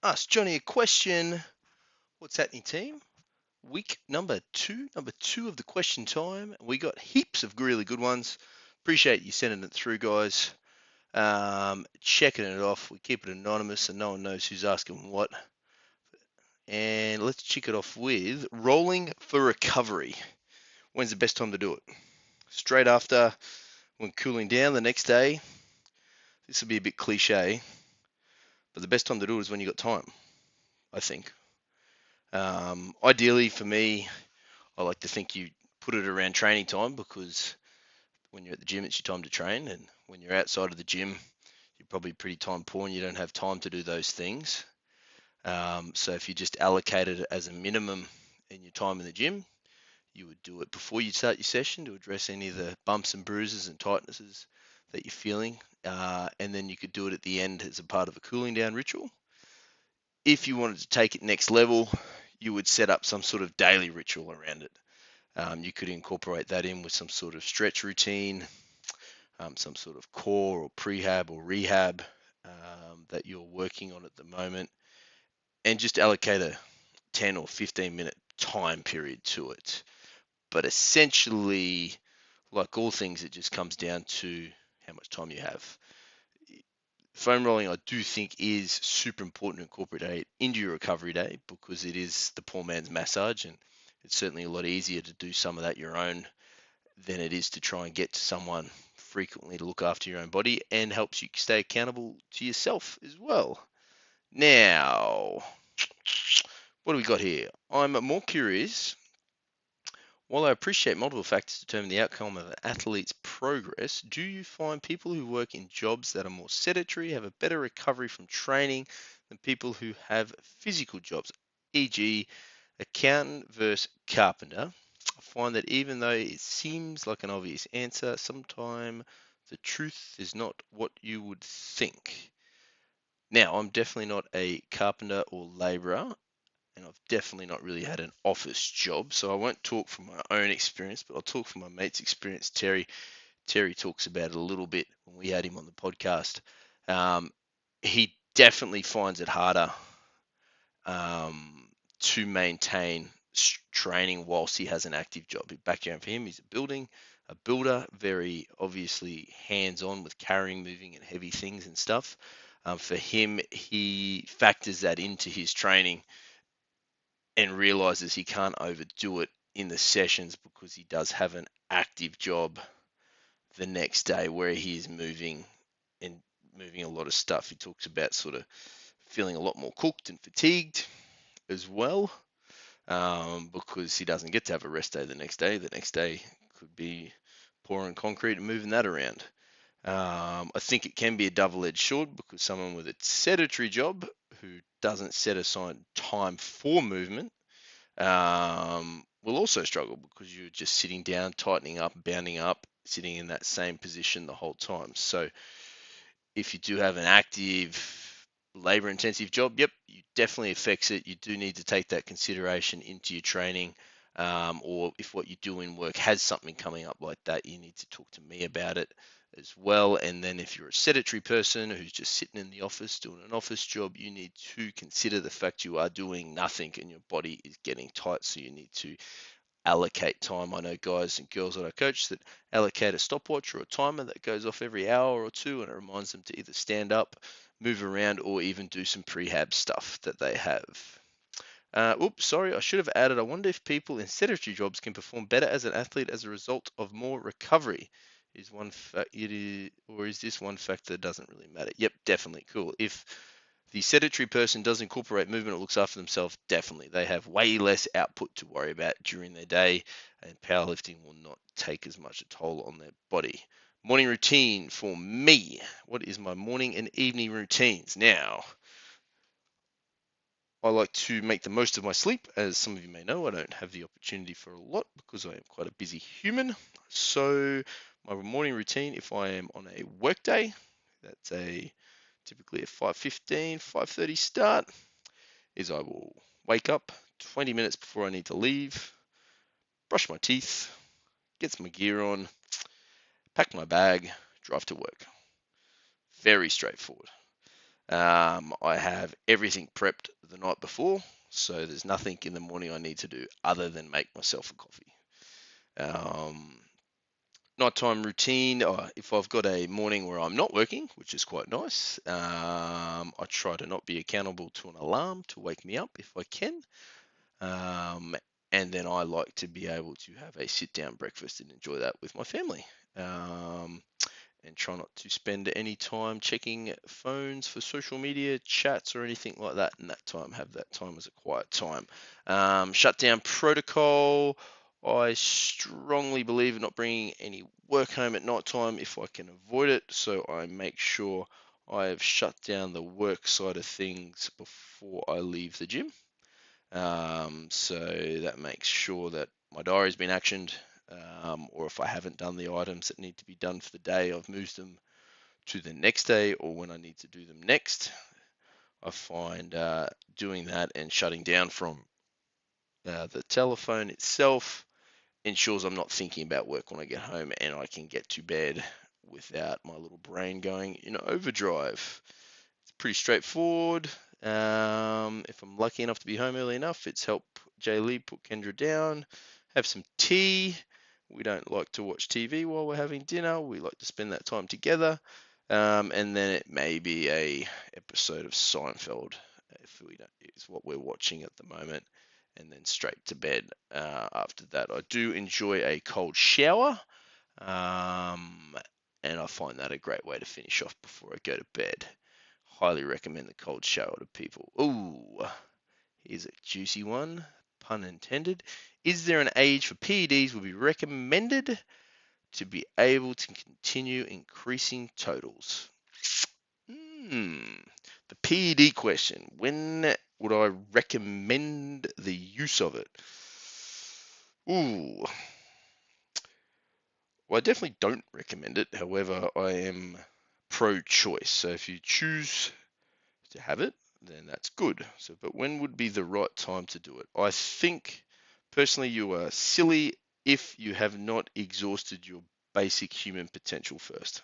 Ask Johnny a question. What's happening, team? Week number two of the question time. We got heaps of really good ones. Appreciate you sending it through, guys. Checking it off. We keep it anonymous so no one knows who's asking what. And let's kick it off with rolling for recovery. When's the best time to do it? Straight after, when cooling down the next day. This will be a bit cliche, but the best time to do it is when you got time, I think. Ideally, for me, I like to think you put it around training time because when you're at the gym, it's your time to train, and when you're outside of the gym, you're probably pretty time poor and you don't have time to do those things. So if you just allocated it as a minimum in your time in the gym, you would do it before you start your session to address any of the bumps and bruises and tightnesses that you're feeling, and then you could do it at the end as a part of a cooling down ritual. If you wanted to take it next level, you would set up some sort of daily ritual around it. You could incorporate that in with some sort of stretch routine, some sort of core or prehab or rehab that you're working on at the moment, and just allocate a 10 or 15-minute time period to it. But essentially, like all things, it just comes down to how much time you have. Foam rolling, I do think, is super important to incorporate into your recovery day because it is the poor man's massage, and it's certainly a lot easier to do some of that your own than it is to try and get to someone frequently to look after your own body, and helps you stay accountable to yourself as well. Now, what do we got here? I'm more curious. While I appreciate multiple factors determine the outcome of an athlete's progress, do you find people who work in jobs that are more sedentary have a better recovery from training than people who have physical jobs, e.g., accountant versus carpenter? I find that even though it seems like an obvious answer, sometimes the truth is not what you would think. Now, I'm definitely not a carpenter or labourer, and I've definitely not really had an office job, so I won't talk from my own experience, but I'll talk from my mate's experience, Terry. Terry talks about it a little bit when we had him on the podcast. He definitely finds it harder to maintain training whilst he has an active job. Background for him, he's a builder, very obviously hands-on with carrying, moving, and heavy things and stuff. For him, he factors that into his training and realizes he can't overdo it in the sessions because he does have an active job the next day where he is moving and moving a lot of stuff. He talks about sort of feeling a lot more cooked and fatigued as well, because he doesn't get to have a rest day the next day. The next day could be pouring concrete and moving that around. I think it can be a double-edged sword because someone with a sedentary job who doesn't set aside time for movement will also struggle because you're just sitting down, tightening up, bounding up, sitting in that same position the whole time. So if you do have an active labor intensive job, yep, it definitely affects it. You do need to take that consideration into your training. Or if what you do in work has something coming up like that, you need to talk to me about it as well. And then if you're a sedentary person who's just sitting in the office doing an office job, you need to consider the fact you are doing nothing and your body is getting tight. So you need to allocate time. I know guys and girls that I coach that allocate a stopwatch or a timer that goes off every hour or two, and it reminds them to either stand up, move around, or even do some prehab stuff that they have. Oops, sorry, I should have added. I wonder if people in sedentary jobs can perform better as an athlete as a result of more recovery. Or is this one factor that doesn't really matter? Yep, definitely. Cool. If the sedentary person does incorporate movement or looks after themselves, definitely. They have way less output to worry about during their day, and powerlifting will not take as much a toll on their body. Morning routine for me. What is my morning and evening routines? Now, I like to make the most of my sleep. As some of you may know, I don't have the opportunity for a lot because I am quite a busy human. So my morning routine, if I am on a work day, that's typically a 5:15, 5:30 start, is I will wake up 20 minutes before I need to leave, brush my teeth, get some gear on, pack my bag, drive to work. Very straightforward. I have everything prepped the night before, so there's nothing in the morning I need to do other than make myself a coffee. Um, Nighttime routine, if I've got a morning where I'm not working, which is quite nice, I try to not be accountable to an alarm to wake me up if I can. Um, and then I like to be able to have a sit down breakfast and enjoy that with my family. Um, and try not to spend any time checking phones for social media, chats, or anything like that. And that time, have that time as a quiet time. Shutdown protocol. I strongly believe in not bringing any work home at night time if I can avoid it. So I make sure I have shut down the work side of things before I leave the gym. So that makes sure that my diary's been actioned, or if I haven't done the items that need to be done for the day, I've moved them to the next day or when I need to do them next. I find doing that and shutting down from the telephone itself ensures I'm not thinking about work when I get home and I can get to bed without my little brain going in overdrive. It's pretty straightforward. If I'm lucky enough to be home early enough, it's help Jay Lee put Kendra down, have some tea. We don't like to watch TV while we're having dinner. We like to spend that time together. And then it may be a episode of Seinfeld if we don't, is what we're watching at the moment, and then straight to bed after that. I do enjoy a cold shower, um, and I find that a great way to finish off before I go to bed. Highly recommend the cold shower to people. Ooh, here's a juicy one, pun intended. Is there an age for PEDs would be recommended to be able to continue increasing totals? The PED question. When would I recommend the use of it? Ooh, well, I definitely don't recommend it. However, I am pro-choice. So if you choose to have it, then that's good. So, but when would be the right time to do it? I think personally you are silly if you have not exhausted your basic human potential first.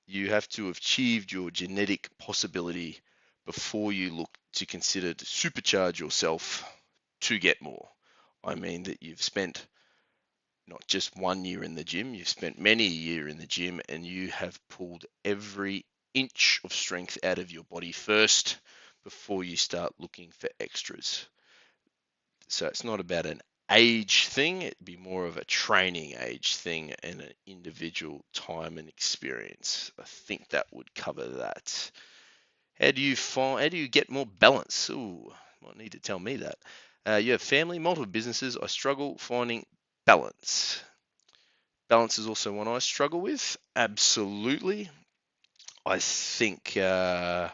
You have to have achieved your genetic possibility before you look to consider to supercharge yourself to get more. I mean that you've spent not just 1 year in the gym, you've spent many a year in the gym and you have pulled every inch of strength out of your body first before you start looking for extras. So it's not about an age thing, it'd be more of a training age thing and an individual time and experience. I think that would cover that. How do you get more balance? Ooh, might need to tell me that. You have family, multiple businesses. I struggle finding balance. Balance is also one I struggle with. Absolutely. I think I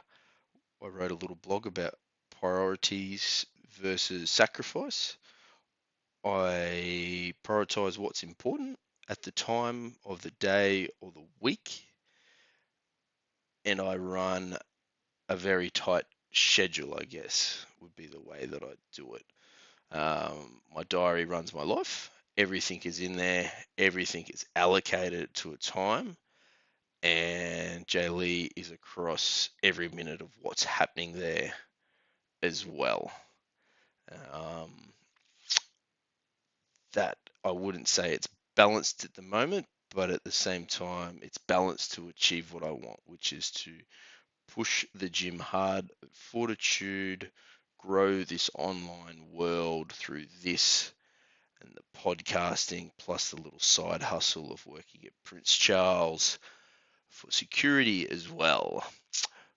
wrote a little blog about priorities versus sacrifice. I prioritize what's important at the time of the day or the week, and I run a very tight schedule, I guess, would be the way that I do it. My diary runs my life. Everything is in there. Everything is allocated to a time. And Jay Lee is across every minute of what's happening there as well. Um, that I wouldn't say it's balanced at the moment, but at the same time, it's balanced to achieve what I want, which is to push the gym hard, fortitude, grow this online world through this and the podcasting, plus the little side hustle of working at Prince Charles for security as well.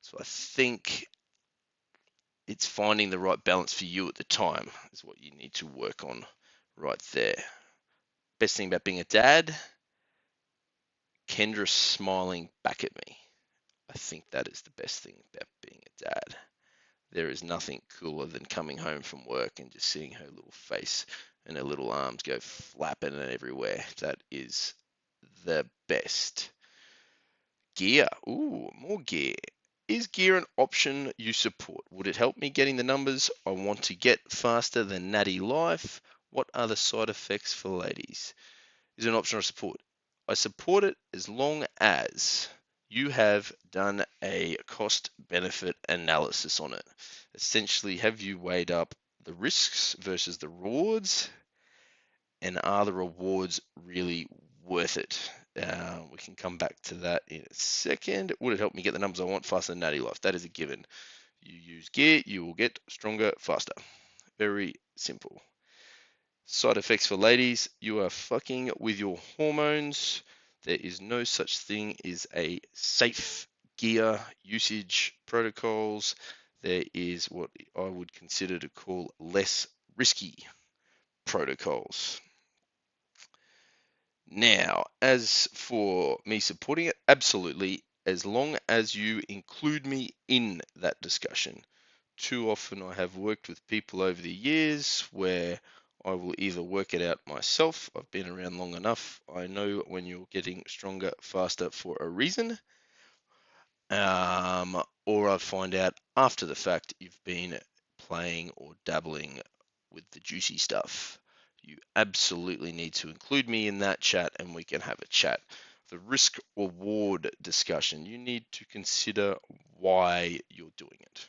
So I think it's finding the right balance for you at the time is what you need to work on right there. Best thing about being a dad, Kendra smiling back at me. I think that is the best thing about being a dad. There is nothing cooler than coming home from work and just seeing her little face and her little arms go flapping everywhere. That is the best. Gear. Ooh, more gear. Is gear an option you support? Would it help me getting the numbers I want to get faster than Natty Life? What are the side effects for ladies? Is it an option I support? I support it as long as you have done a cost benefit analysis on it. Essentially, have you weighed up the risks versus the rewards, and are the rewards really worth it? We can come back to that in a second. Would it help me get the numbers I want faster than Natty Life? That is a given. You use gear, you will get stronger faster. Very simple. Side effects for ladies, you are fucking with your hormones. There is no such thing as a safe gear usage protocols. There is what I would consider to call less risky protocols. Now, as for me supporting it, absolutely, as long as you include me in that discussion. Too often I have worked with people over the years where I will either work it out myself. I've been around long enough. I know when you're getting stronger, faster for a reason. Or I find out after the fact you've been playing or dabbling with the juicy stuff. You absolutely need to include me in that chat and we can have a chat. The risk reward discussion, you need to consider why you're doing it.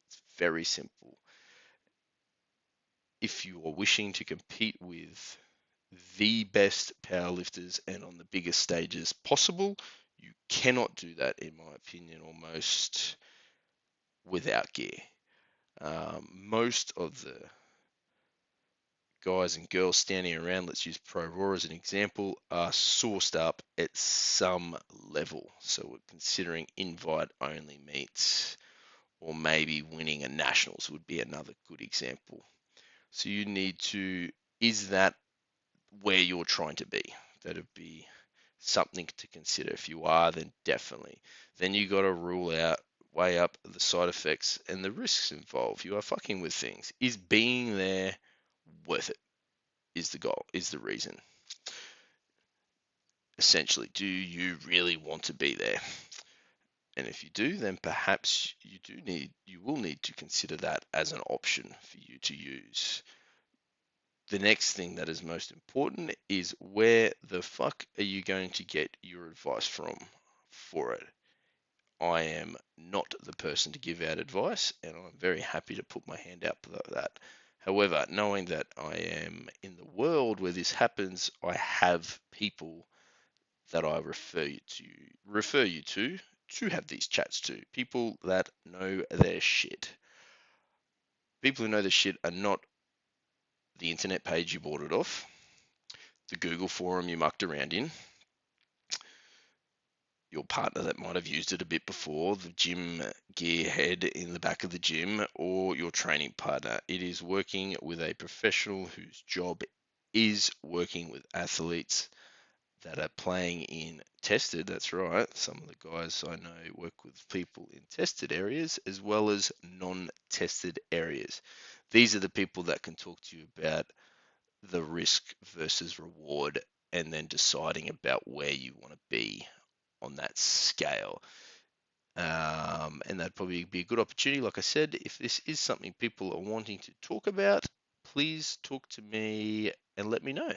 It's very simple. If you are wishing to compete with the best powerlifters and on the biggest stages possible, you cannot do that, in my opinion, almost without gear. Most of the guys and girls standing around, let's use Pro Raw as an example, are sourced up at some level. So we're considering invite only meets, or maybe winning a nationals would be another good example. So you need to, is that where you're trying to be? That'd be something to consider. If you are, then definitely. Then you got to rule out, weigh up the side effects and the risks involved. You are fucking with things. Is being there worth it? Is the goal, is the reason. Essentially, do you really want to be there? And if you do, then perhaps you will need to consider that as an option for you to use. The next thing that is most important is where the fuck are you going to get your advice from for it? I am not the person to give out advice, and I'm very happy to put my hand out for that. However, knowing that I am in the world where this happens, I have people that I refer you to have these chats to. People that know their shit. People who know their shit are not the internet page you bought it off, the Google forum you mucked around in, your partner that might have used it a bit before, the gym gearhead in the back of the gym, or your training partner. It is working with a professional whose job is working with athletes that are playing in tested, that's right. Some of the guys I know work with people in tested areas as well as non-tested areas. These are the people that can talk to you about the risk versus reward and then deciding about where you want to be on that scale. And that'd probably be a good opportunity. Like I said, if this is something people are wanting to talk about, please talk to me and let me know.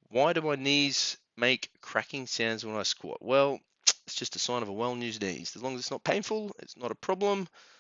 Why do my knees make cracking sounds when I squat? Well, it's just a sign of a well-used knees. As long as it's not painful, it's not a problem.